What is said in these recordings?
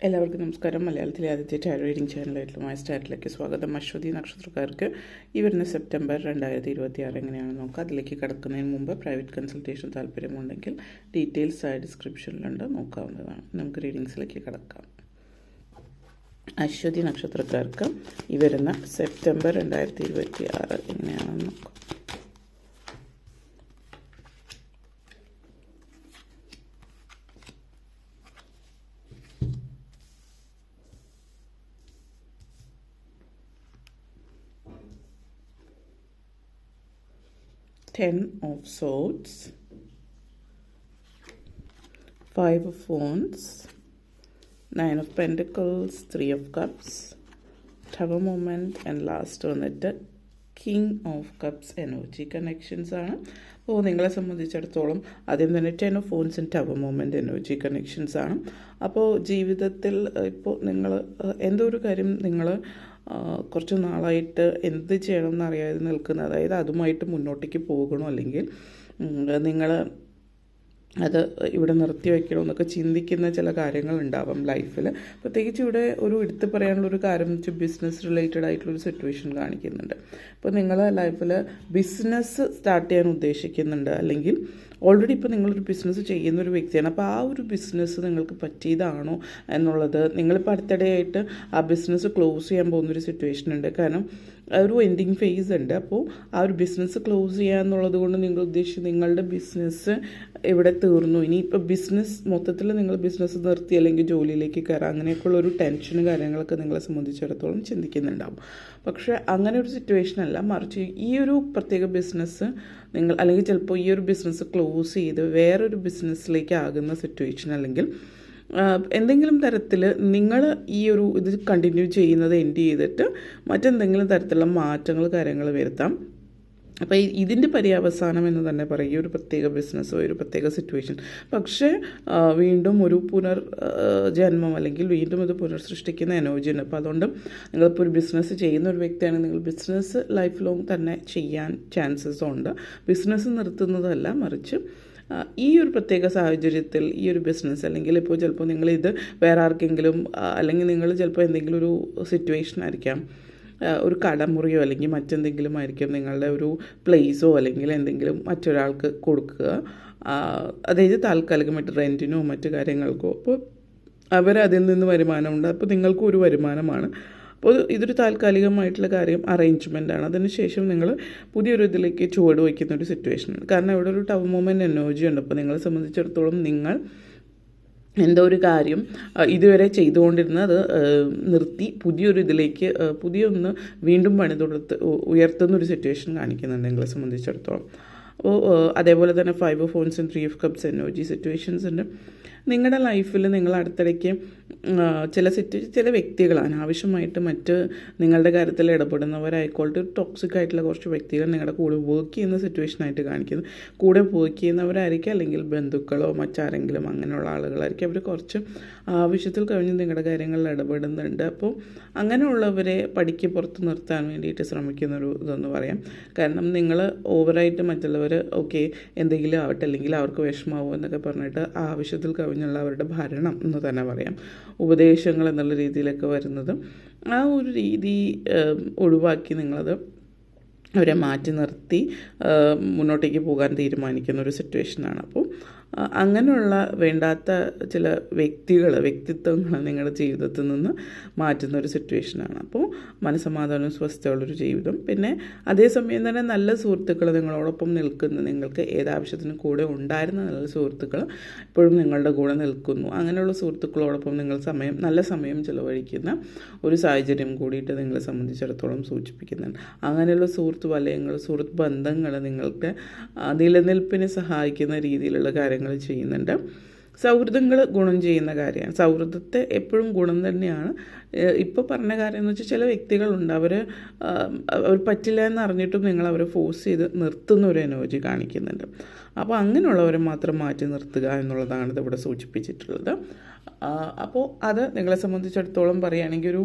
എല്ലാവർക്കും നമസ്കാരം. മലയാളത്തിലെ ആദ്യത്തെ ടാരോ റീഡിംഗ് ചാനലായിട്ടുള്ള മൈ സ്റ്റാറ്റിലേക്ക് സ്വാഗതം. അശ്വതി നക്ഷത്രക്കാർക്ക് ഈ വരുന്ന സെപ്റ്റംബർ 2026 എങ്ങനെയാണെന്ന് നോക്കാം. അതിലേക്ക് കടക്കുന്നതിന് മുമ്പ് പ്രൈവറ്റ് കൺസൾട്ടേഷൻ താല്പര്യമുണ്ടെങ്കിൽ ഡീറ്റെയിൽസ് ആയി ഡിസ്ക്രിപ്ഷനിലുണ്ട്, നോക്കാവുന്നതാണ്. നമുക്ക് റീഡിങ്സിലേക്ക് കടക്കാം. അശ്വതി നക്ഷത്രക്കാർക്ക് ഈ വരുന്ന സെപ്റ്റംബർ 2026 എങ്ങനെയാണെന്ന് നോക്കാം. Ten of Swords, Five of Wands, Nine of Pentacles, Three of Cups, Tower moment, and last വന്നിട്ട് King of Cups energy connections ആണ്. അപ്പോൾ നിങ്ങളെ സംബന്ധിച്ചിടത്തോളം ആദ്യം തന്നെ 10 of Wands and Tower moment energy connections ആണ്. അപ്പോൾ ജീവിതത്തിൽ ഇപ്പോൾ നിങ്ങൾ എന്തോ ഒരു കാര്യം നിങ്ങൾ കുറച്ച് നാളായിട്ട് എന്ത് ചെയ്യണം എന്നറിയാതെ നിൽക്കുന്ന, അതായത് അതുമായിട്ട് മുന്നോട്ടേക്ക് പോകണോ അല്ലെങ്കിൽ നിങ്ങൾ അത് ഇവിടെ നിർത്തി വയ്ക്കണമെന്നൊക്കെ ചിന്തിക്കുന്ന ചില കാര്യങ്ങളുണ്ടാവാം ലൈഫിൽ. പ്രത്യേകിച്ച് ഇവിടെ ഒരു എടുത്തു പറയാനുള്ളൊരു കാര്യം എന്ന് വെച്ചാൽ ബിസിനസ് റിലേറ്റഡ് ആയിട്ടുള്ളൊരു സിറ്റുവേഷൻ കാണിക്കുന്നുണ്ട്. അപ്പോൾ നിങ്ങൾ ലൈഫിൽ ബിസിനസ് സ്റ്റാർട്ട് ചെയ്യാൻ ഉദ്ദേശിക്കുന്നുണ്ട്, അല്ലെങ്കിൽ ഓൾറെഡി ഇപ്പോൾ നിങ്ങളൊരു ബിസിനസ് ചെയ്യുന്ന ഒരു വ്യക്തിയാണ്. അപ്പോൾ ആ ഒരു ബിസിനസ് നിങ്ങൾക്ക് പറ്റിയതാണോ എന്നുള്ളത്, നിങ്ങളിപ്പോൾ അടുത്തിടെയായിട്ട് ആ ബിസിനസ് ക്ലോസ് ചെയ്യാൻ പോകുന്നൊരു സിറ്റുവേഷൻ ഉണ്ട്. കാരണം ഒരു എൻഡിങ് ഫേസ് ഉണ്ട്. അപ്പോൾ ആ ഒരു ബിസിനസ് ക്ലോസ് ചെയ്യുക എന്നുള്ളത് കൊണ്ട് നിങ്ങൾ ഉദ്ദേശിച്ച് നിങ്ങളുടെ ബിസിനസ് ഇവിടെ തീർന്നു, ഇനിയിപ്പോൾ ബിസിനസ് മൊത്തത്തിൽ നിങ്ങൾ ബിസിനസ് നിർത്തി അല്ലെങ്കിൽ ജോലിയിലേക്ക് കയറാം, അങ്ങനെയൊക്കെയുള്ളൊരു ടെൻഷനും കാര്യങ്ങളൊക്കെ നിങ്ങളെ സംബന്ധിച്ചിടത്തോളം ചിന്തിക്കുന്നുണ്ടാവും. പക്ഷേ അങ്ങനെ ഒരു സിറ്റുവേഷൻ അല്ല, മറിച്ച് ഈ ഒരു പ്രത്യേക ബിസിനസ് നിങ്ങൾ, അല്ലെങ്കിൽ ചിലപ്പോൾ ഈ ഒരു ബിസിനസ് ക്ലോസ് ചെയ്ത് വേറൊരു ബിസിനസ്സിലേക്ക് ആകുന്ന സിറ്റുവേഷൻ, അല്ലെങ്കിൽ എന്തെങ്കിലും തരത്തിൽ നിങ്ങൾ ഈ ഒരു ഇത് കണ്ടിന്യൂ ചെയ്യുന്നത് എൻഡ് ചെയ്തിട്ട് മറ്റെന്തെങ്കിലും തരത്തിലുള്ള മാറ്റങ്ങൾ കാര്യങ്ങൾ വരുത്താം. അപ്പോൾ ഇതിൻ്റെ പര്യവസാനം എന്ന് തന്നെ പറയും ഈ ഒരു പ്രത്യേക ബിസിനസ്സോ ഒരു പ്രത്യേക സിറ്റുവേഷൻ. പക്ഷേ വീണ്ടും ഒരു ജന്മം അല്ലെങ്കിൽ വീണ്ടും ഇത് പുനർസൃഷ്ടിക്കുന്ന എനർജി ഉണ്ട്. അപ്പോൾ അതുകൊണ്ട് നിങ്ങളിപ്പോൾ ഒരു ബിസിനസ് ചെയ്യുന്ന ഒരു വ്യക്തിയാണെങ്കിൽ നിങ്ങൾ ബിസിനസ് ലൈഫ് ലോങ് തന്നെ ചെയ്യാൻ ചാൻസസ് ഉണ്ട്. ബിസിനസ് നിർത്തുന്നതല്ല, മറിച്ച് ഈ ഒരു പ്രത്യേക സാഹചര്യത്തിൽ ഈ ഒരു ബിസിനസ്, അല്ലെങ്കിൽ ഇപ്പോൾ ചിലപ്പോൾ നിങ്ങളിത് വേറെ ആർക്കെങ്കിലും, അല്ലെങ്കിൽ നിങ്ങൾ ചിലപ്പോൾ എന്തെങ്കിലും ഒരു സിറ്റുവേഷൻ ആയിരിക്കാം, ഒരു കടമുറിയോ അല്ലെങ്കിൽ മറ്റെന്തെങ്കിലും ആയിരിക്കും നിങ്ങളുടെ ഒരു പ്ലേസോ അല്ലെങ്കിൽ എന്തെങ്കിലും മറ്റൊരാൾക്ക് കൊടുക്കുക, അതായത് താൽക്കാലികമായിട്ട് റെൻറ്റിനോ മറ്റു കാര്യങ്ങൾക്കോ. അപ്പോൾ അവരതിൽ നിന്ന് വരുമാനമുണ്ട്, അപ്പോൾ നിങ്ങൾക്കും ഒരു വരുമാനമാണ്. അപ്പോൾ ഇതൊരു താൽക്കാലികമായിട്ടുള്ള കാര്യം, അറേഞ്ച്മെൻറ്റാണ്. അതിനുശേഷം നിങ്ങൾ പുതിയൊരു ഇതിലേക്ക് ചുവട് വയ്ക്കുന്ന ഒരു സിറ്റുവേഷനാണ്. കാരണം ഇവിടെ ഒരു ടവ് മൊമെൻറ്റ് എനർജി ഉണ്ട്. അപ്പോൾ നിങ്ങളെ സംബന്ധിച്ചിടത്തോളം നിങ്ങൾ എന്തോ ഒരു കാര്യം ഇതുവരെ ചെയ്തുകൊണ്ടിരുന്നത് നിർത്തി പുതിയൊരു ഇതിലേക്ക് പുതിയൊന്ന് വീണ്ടും പണിതൊടുത്ത് ഉയർത്തുന്നൊരു സിറ്റുവേഷൻ കാണിക്കുന്നുണ്ട് നിങ്ങളെ സംബന്ധിച്ചിടത്തോളം. അപ്പോൾ അതേപോലെ തന്നെ 5 of Wands and 3 of Cups energy situations ഉണ്ട്. നിങ്ങളുടെ ലൈഫിൽ നിങ്ങൾ അടുത്തിടയ്ക്ക് ചില വ്യക്തികൾ അനാവശ്യമായിട്ട് മറ്റ് നിങ്ങളുടെ കാര്യത്തിൽ ഇടപെടുന്നവരായിക്കോട്ടെ, ഒരു ടോക്സിക് ആയിട്ടുള്ള കുറച്ച് വ്യക്തികൾ നിങ്ങളുടെ കൂടെ വർക്ക് ചെയ്യുന്ന സിറ്റുവേഷനായിട്ട് കാണിക്കുന്നു. കൂടെ വർക്ക് ചെയ്യുന്നവരായിരിക്കും, അല്ലെങ്കിൽ ബന്ധുക്കളോ മറ്റാരെങ്കിലും അങ്ങനെയുള്ള ആളുകളായിരിക്കും. അവർ കുറച്ച് ആവശ്യത്തിൽ കഴിഞ്ഞ് നിങ്ങളുടെ കാര്യങ്ങളിൽ ഇടപെടുന്നുണ്ട്. അപ്പോൾ അങ്ങനെയുള്ളവരെ പടിക്ക് പുറത്ത് നിർത്താൻ വേണ്ടിയിട്ട് ശ്രമിക്കുന്നൊരു ഇതെന്ന് പറയാം. കാരണം നിങ്ങൾ ഓവറായിട്ട് മറ്റുള്ളവർ ഓക്കെ എന്തെങ്കിലും ആവട്ടെ, അല്ലെങ്കിൽ അവർക്ക് വിഷമാവും എന്നൊക്കെ പറഞ്ഞിട്ട് ആവശ്യത്തിൽ കവിഞ്ഞുള്ള അവരുടെ ഭരണം എന്ന് തന്നെ പറയാം, ഉപദേശങ്ങൾ എന്നുള്ള രീതിയിലൊക്കെ വരുന്നത്, ആ ഒരു രീതി ഒഴിവാക്കി നിങ്ങളത് അവരെ മാറ്റി നിർത്തി മുന്നോട്ടേക്ക് പോകാൻ തീരുമാനിക്കുന്ന ഒരു സിറ്റുവേഷനാണ്. അപ്പോൾ അങ്ങനെയുള്ള വേണ്ടാത്ത ചില വ്യക്തിത്വങ്ങൾ നിങ്ങളുടെ ജീവിതത്തിൽ നിന്ന് മാറ്റുന്ന ഒരു സിറ്റുവേഷനാണ്. അപ്പോൾ മനസ്സമാധാനവും സ്വസ്ഥമുള്ളൊരു ജീവിതം, പിന്നെ അതേസമയം തന്നെ നല്ല സുഹൃത്തുക്കൾ നിങ്ങളോടൊപ്പം നിൽക്കുന്ന, നിങ്ങൾക്ക് ഏതാവശ്യത്തിനും കൂടെ ഉണ്ടായിരുന്ന നല്ല സുഹൃത്തുക്കൾ ഇപ്പോഴും നിങ്ങളുടെ കൂടെ നിൽക്കുന്നു. അങ്ങനെയുള്ള സുഹൃത്തുക്കളോടൊപ്പം നിങ്ങൾ നല്ല സമയം ചിലവഴിക്കുന്ന ഒരു സാഹചര്യം കൂടിയിട്ട് നിങ്ങളെ സംബന്ധിച്ചിടത്തോളം സൂചിപ്പിക്കുന്നുണ്ട്. അങ്ങനെയുള്ള സുഹൃത്ത് വലയങ്ങൾ, സുഹൃത്ത് ബന്ധങ്ങൾ നിങ്ങൾക്ക് നിലനിൽപ്പിനെ സഹായിക്കുന്ന രീതിയിലുള്ള കാര്യങ്ങൾ ചെയ്യുന്നുണ്ട്. സൗഹൃദങ്ങൾ ഗുണം ചെയ്യുന്ന കാര്യമാണ്. സൗഹൃദത്തെ എപ്പോഴും ഗുണം തന്നെയാണ്. ഇപ്പോൾ പറഞ്ഞ കാര്യം എന്ന് വെച്ചാൽ ചില വ്യക്തികളുണ്ട്, അവർ പറ്റില്ല എന്ന് അറിഞ്ഞിട്ടും നിങ്ങൾ അവരെ ഫോഴ്സ് ചെയ്ത് നിർത്തുന്ന ഒരു എനർജി കാണിക്കുന്നുണ്ട്. അപ്പോൾ അങ്ങനെയുള്ളവരെ മാത്രം മാറ്റി നിർത്തുക എന്നുള്ളതാണ് ഇതിവിടെ സൂചിപ്പിച്ചിട്ടുള്ളത്. അപ്പോൾ അത് നിങ്ങളെ സംബന്ധിച്ചിടത്തോളം പറയുകയാണെങ്കിൽ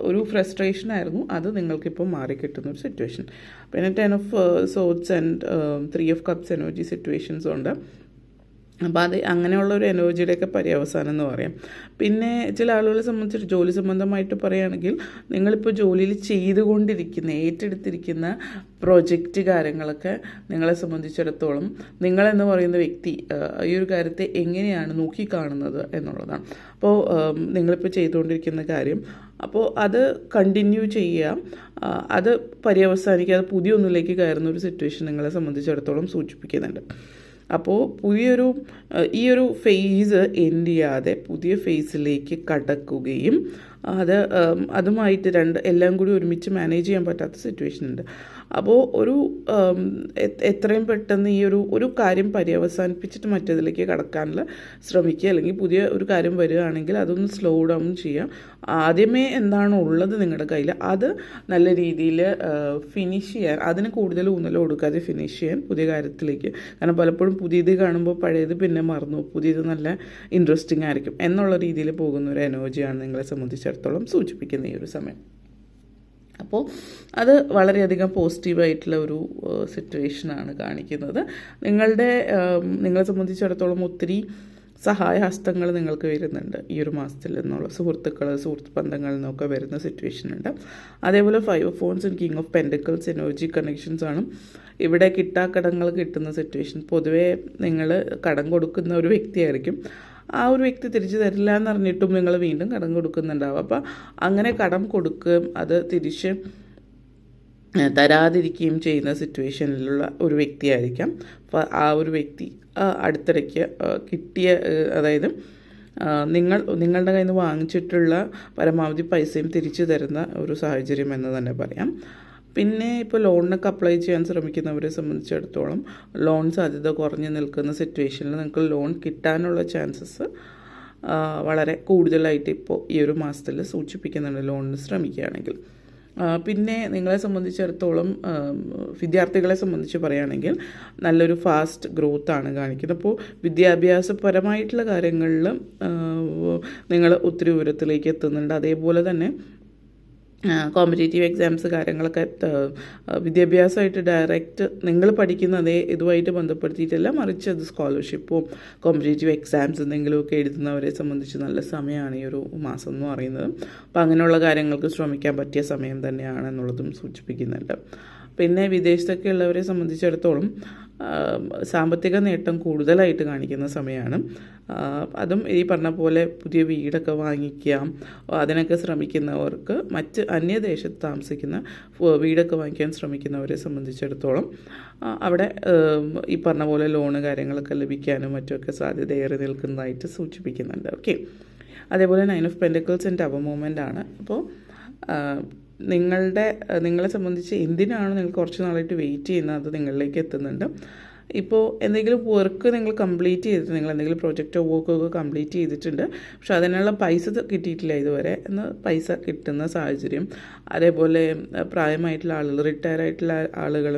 ഒരു ഫ്രസ്ട്രേഷനായിരുന്നു, അത് നിങ്ങൾക്കിപ്പോൾ മാറിക്കിട്ടുന്ന ഒരു സിറ്റുവേഷൻ. പിന്നെ 10 of Swords and 3 of Cups energy situations ഉണ്ട്. അപ്പോൾ അത് അങ്ങനെയുള്ള ഒരു എനർജിയുടെയൊക്കെ പര്യവസാനം എന്ന് പറയാം. പിന്നെ ചില ആളുകളെ സംബന്ധിച്ച് ജോലി സംബന്ധമായിട്ട് പറയുകയാണെങ്കിൽ നിങ്ങളിപ്പോൾ ജോലിയിൽ ചെയ്തുകൊണ്ടിരിക്കുന്ന ഏറ്റെടുത്തിരിക്കുന്ന പ്രൊജക്റ്റ് കാര്യങ്ങളൊക്കെ നിങ്ങളെ സംബന്ധിച്ചിടത്തോളം നിങ്ങളെന്ന് പറയുന്ന വ്യക്തി ഈ ഒരു കാര്യത്തെ എങ്ങനെയാണ് നോക്കിക്കാണുന്നത് എന്നുള്ളതാണ്. അപ്പോൾ നിങ്ങളിപ്പോൾ ചെയ്തുകൊണ്ടിരിക്കുന്ന കാര്യം അപ്പോൾ അത് കണ്ടിന്യൂ ചെയ്യുക, അത് പര്യവസാനിക്കുക, അത് പുതിയ ഒന്നിലേക്ക് കയറുന്ന ഒരു സിറ്റുവേഷൻ നിങ്ങളെ സംബന്ധിച്ചിടത്തോളം സൂചിപ്പിക്കുന്നുണ്ട്. അപ്പോൾ ഈ ഒരു ഫേസ് എൻഡ് ചെയ്യാതെ പുതിയ ഫേസിലേക്ക് കടക്കുകയും അതുമായിട്ട് എല്ലാം കൂടി ഒരുമിച്ച് മാനേജ് ചെയ്യാൻ പറ്റാത്ത സിറ്റുവേഷൻ ഉണ്ട്. അപ്പോൾ എത്രയും പെട്ടെന്ന് ഒരു കാര്യം പര്യവസാനിപ്പിച്ചിട്ട് മറ്റേതിലേക്ക് കടക്കാനുള്ള ശ്രമിക്കുക, അല്ലെങ്കിൽ പുതിയ ഒരു കാര്യം വരികയാണെങ്കിൽ അതൊന്ന് സ്ലോ ഡൗൺ ചെയ്യുക. ആദ്യമേ എന്താണോ ഉള്ളത് നിങ്ങളുടെ കയ്യിൽ അത് നല്ല രീതിയിൽ ഫിനിഷ് ചെയ്യാൻ, അതിന് കൂടുതൽ ഊന്നൽ കൊടുക്കാതെ ഫിനിഷ് ചെയ്യാൻ പുതിയ കാര്യത്തിലേക്ക്. കാരണം പലപ്പോഴും പുതിയത് കാണുമ്പോൾ പഴയത് പിന്നെ മറന്നു, പുതിയത് നല്ല ഇൻട്രസ്റ്റിംഗ് ആയിരിക്കും എന്നുള്ള രീതിയിൽ പോകുന്ന ഒരു എനർജിയാണ് നിങ്ങളെ സംബന്ധിച്ചിടത്തോളം സൂചിപ്പിക്കുന്ന ഈ ഒരു സമയം. അപ്പോൾ അത് വളരെയധികം പോസിറ്റീവായിട്ടുള്ള ഒരു സിറ്റുവേഷനാണ് കാണിക്കുന്നത്. നിങ്ങളെ സംബന്ധിച്ചിടത്തോളം ഒത്തിരി സഹായഹസ്തങ്ങൾ നിങ്ങൾക്ക് വരുന്നുണ്ട് ഈ ഒരു മാസത്തിൽ എന്നുള്ള സുഹൃത്ത് ബന്ധങ്ങളിൽ നിന്നൊക്കെ വരുന്ന സിറ്റുവേഷൻ ഉണ്ട്. അതേപോലെ 5 of Wands and King of Pentacles energy connections ആണ് ഇവിടെ. കിട്ടാക്കടങ്ങൾ കിട്ടുന്ന സിറ്റുവേഷൻ. പൊതുവേ നിങ്ങൾ കടം കൊടുക്കുന്ന ഒരു വ്യക്തിയായിരിക്കും, ആ ഒരു വ്യക്തി തിരിച്ചു തരില്ല എന്നറിഞ്ഞിട്ടും നിങ്ങൾ വീണ്ടും കടം കൊടുക്കുന്നുണ്ടാവും. അപ്പോൾ അങ്ങനെ കടം കൊടുക്കുകയും അത് തിരിച്ച് തരാതിരിക്കുകയും ചെയ്യുന്ന സിറ്റുവേഷനിലുള്ള ഒരു വ്യക്തിയായിരിക്കാം. അപ്പോൾ ആ ഒരു വ്യക്തി അടുത്തിടയ്ക്ക് കിട്ടിയ, അതായത് നിങ്ങളുടെ കയ്യിൽ നിന്ന് വാങ്ങിച്ചിട്ടുള്ള പരമാവധി പൈസയും തിരിച്ചു തരുന്ന ഒരു സാഹചര്യം എന്ന് തന്നെ പറയാം. പിന്നെ ഇപ്പോൾ ലോണിനൊക്കെ അപ്ലൈ ചെയ്യാൻ ശ്രമിക്കുന്നവരെ സംബന്ധിച്ചിടത്തോളം ലോൺ സാധ്യത കുറഞ്ഞു നിൽക്കുന്ന സിറ്റുവേഷനിൽ നിങ്ങൾക്ക് ലോൺ കിട്ടാനുള്ള ചാൻസസ് വളരെ കൂടുതലായിട്ട് ഇപ്പോൾ ഈ ഒരു മാസത്തിൽ സൂചിപ്പിക്കുന്നുണ്ട്, ലോണിന് ശ്രമിക്കുകയാണെങ്കിൽ. പിന്നെ നിങ്ങളെ സംബന്ധിച്ചിടത്തോളം വിദ്യാർത്ഥികളെ സംബന്ധിച്ച് പറയുകയാണെങ്കിൽ നല്ലൊരു ഫാസ്റ്റ് ഗ്രോത്താണ് കാണിക്കുന്നത്. അപ്പോൾ വിദ്യാഭ്യാസപരമായിട്ടുള്ള കാര്യങ്ങളിൽ നിങ്ങൾ ഒത്തിരി ഉയരത്തിലേക്ക് എത്തുന്നുണ്ട്. അതേപോലെ തന്നെ കോമ്പറ്റേറ്റീവ് എക്സാംസ് കാര്യങ്ങളൊക്കെ വിദ്യാഭ്യാസമായിട്ട് ഡയറക്റ്റ് നിങ്ങൾ പഠിക്കുന്ന അതേ ഇതുമായിട്ട് ബന്ധപ്പെടുത്തിയിട്ടല്ല, മറിച്ച് അത് സ്കോളർഷിപ്പോ കോമ്പറ്റേറ്റീവ് എക്സാംസ് എന്തെങ്കിലുമൊക്കെ എഴുതുന്നവരെ സംബന്ധിച്ച് നല്ല സമയമാണ് ഈ ഒരു മാസം എന്ന് പറയുന്നത്. അപ്പോൾ അങ്ങനെയുള്ള കാര്യങ്ങൾക്ക് ശ്രമിക്കാൻ പറ്റിയ സമയം തന്നെയാണ് എന്നുള്ളതും സൂചിപ്പിക്കുന്നുണ്ട്. പിന്നെ വിദേശത്തൊക്കെ ഉള്ളവരെ സംബന്ധിച്ചിടത്തോളം സാമ്പത്തിക നേട്ടം കൂടുതലായിട്ട് കാണിക്കുന്ന സമയമാണ്. അതും ഈ പറഞ്ഞ പോലെ പുതിയ വീടൊക്കെ വാങ്ങിക്കാം, അതിനൊക്കെ ശ്രമിക്കുന്നവർക്ക്, അന്യദേശത്ത് താമസിക്കുന്ന വീടൊക്കെ വാങ്ങിക്കാൻ ശ്രമിക്കുന്നവരെ സംബന്ധിച്ചിടത്തോളം അവിടെ ഈ പറഞ്ഞ പോലെ ലോണ് കാര്യങ്ങളൊക്കെ ലഭിക്കാനും മറ്റുമൊക്കെ സാധ്യത ഏറി നിൽക്കുന്നതായിട്ട് സൂചിപ്പിക്കുന്നുണ്ട്. ഓക്കെ, അതേപോലെ 9 of Pentacles and Tower movement ആണ്. അപ്പോൾ നിങ്ങളെ സംബന്ധിച്ച് എന്തിനാണ് നിങ്ങൾ കുറച്ച് നാളായിട്ട് വെയിറ്റ് ചെയ്യുന്നത്, അത് നിങ്ങളിലേക്ക് എത്തുന്നുണ്ട്. ഇപ്പോൾ എന്തെങ്കിലും വർക്ക് നിങ്ങൾ കംപ്ലീറ്റ് ചെയ്തിട്ട്, നിങ്ങൾ എന്തെങ്കിലും പ്രൊജക്റ്റോ വർക്കൊക്കെ കംപ്ലീറ്റ് ചെയ്തിട്ടുണ്ട്, പക്ഷെ അതിനുള്ള പൈസ കിട്ടിയിട്ടില്ല ഇതുവരെ പൈസ കിട്ടുന്ന സാഹചര്യം. അതേപോലെ പ്രായമായിട്ടുള്ള ആളുകൾ, റിട്ടയർ ആയിട്ടുള്ള ആളുകൾ,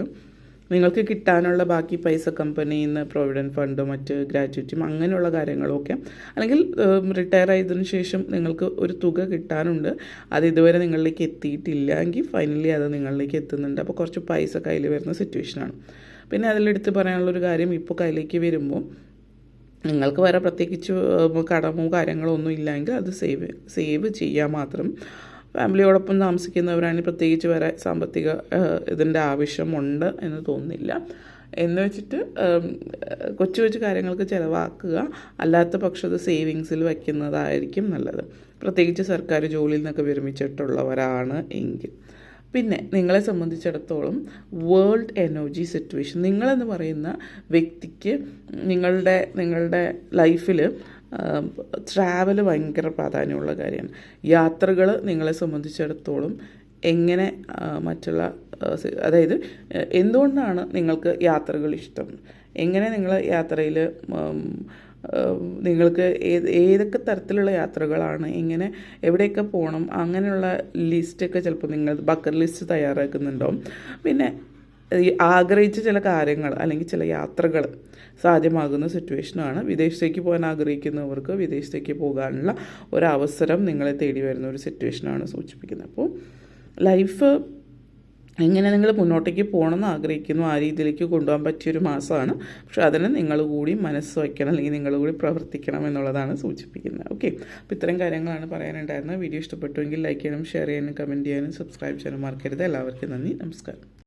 നിങ്ങൾക്ക് കിട്ടാനുള്ള ബാക്കി പൈസ കമ്പനിയിൽ നിന്ന് പ്രൊവിഡൻറ്റ് ഫണ്ട്, മറ്റ് ഗ്രാറ്റുവിറ്റിയും അങ്ങനെയുള്ള കാര്യങ്ങളൊക്കെ, അല്ലെങ്കിൽ റിട്ടയർ ആയതിനു ശേഷം നിങ്ങൾക്ക് ഒരു തുക കിട്ടാനുണ്ട്, അത് ഇതുവരെ നിങ്ങളിലേക്ക് എത്തിയിട്ടില്ല എങ്കിൽ ഫൈനലി അത് നിങ്ങളിലേക്ക് എത്തുന്നുണ്ട്. അപ്പോൾ കുറച്ച് പൈസ കയ്യിൽ വരുന്ന സിറ്റുവേഷനാണ്. പിന്നെ അതിലെടുത്ത് പറയാനുള്ളൊരു കാര്യം, ഇപ്പോൾ കയ്യിലേക്ക് വരുമ്പോൾ നിങ്ങൾക്ക് വേറെ പ്രത്യേകിച്ച് കടമോ കാര്യങ്ങളോ ഒന്നും ഇല്ലെങ്കിൽ അത് സേവ് ചെയ്യാൻ മാത്രം. ഫാമിലിയോടൊപ്പം താമസിക്കുന്നവരാണെങ്കിൽ പ്രത്യേകിച്ച് വേറെ സാമ്പത്തിക ഇതിൻ്റെ ആവശ്യമുണ്ട് എന്ന് തോന്നുന്നില്ല. എന്ന് വെച്ചിട്ട് കൊച്ചു കാര്യങ്ങൾക്ക് ചിലവാക്കുക, അല്ലാത്ത പക്ഷം അത് സേവിങ്സിൽ വയ്ക്കുന്നതായിരിക്കും നല്ലത്, പ്രത്യേകിച്ച് സർക്കാർ ജോലിയിൽ നിന്നൊക്കെ വിരമിച്ചിട്ടുള്ളവരാണ് എങ്കിൽ. പിന്നെ നിങ്ങളെ സംബന്ധിച്ചിടത്തോളം വേൾഡ് എനർജി സിറ്റുവേഷൻ, നിങ്ങളെന്ന് പറയുന്ന വ്യക്തിക്ക് നിങ്ങളുടെ ലൈഫിൽ ട്രാവൽ ഭയങ്കര പ്രാധാന്യമുള്ള കാര്യമാണ്. യാത്രകൾ നിങ്ങളെ സംബന്ധിച്ചിടത്തോളം എങ്ങനെ അതായത് എന്തുകൊണ്ടാണ് നിങ്ങൾക്ക് യാത്രകൾ ഇഷ്ടം, എങ്ങനെ നിങ്ങൾ യാത്രയിൽ നിങ്ങൾക്ക് ഏതൊക്കെ തരത്തിലുള്ള യാത്രകളാണ്, എവിടെയൊക്കെ പോകണം, അങ്ങനെയുള്ള ലിസ്റ്റൊക്കെ ചിലപ്പോൾ നിങ്ങൾ ബക്കറ്റ് ലിസ്റ്റ് തയ്യാറാക്കുന്നുണ്ടാവും. പിന്നെ ആഗ്രഹിച്ച ചില കാര്യങ്ങൾ അല്ലെങ്കിൽ ചില യാത്രകൾ സാധ്യമാകുന്ന സിറ്റുവേഷനാണ്. വിദേശത്തേക്ക് പോകാൻ ആഗ്രഹിക്കുന്നവർക്ക് വിദേശത്തേക്ക് പോകാനുള്ള ഒരവസരം നിങ്ങളെ തേടി വരുന്ന ഒരു സിറ്റുവേഷനാണ് സൂചിപ്പിക്കുന്നത്. അപ്പോൾ ലൈഫ് എങ്ങനെ നിങ്ങൾ മുന്നോട്ടേക്ക് പോകണമെന്ന് ആഗ്രഹിക്കുന്നു ആ രീതിയിലേക്ക് കൊണ്ടുപോകാൻ പറ്റിയൊരു മാസമാണ്. പക്ഷേ അതിന് നിങ്ങൾ കൂടി മനസ്സ് വയ്ക്കണം, അല്ലെങ്കിൽ നിങ്ങൾ കൂടി പ്രവർത്തിക്കണം എന്നുള്ളതാണ് സൂചിപ്പിക്കുന്നത്. ഓക്കെ, അപ്പോൾ ഇത്തരം കാര്യങ്ങളാണ് പറയാനുണ്ടായിരുന്നത്. വീഡിയോ ഇഷ്ടപ്പെട്ടുവെങ്കിൽ ലൈക്ക് ചെയ്യണം, ഷെയർ ചെയ്യാനും, കമൻറ്റ് ചെയ്യാനും, സബ്സ്ക്രൈബ് ചെയ്യാനും മറക്കരുത്. എല്ലാവർക്കും നന്ദി, നമസ്കാരം.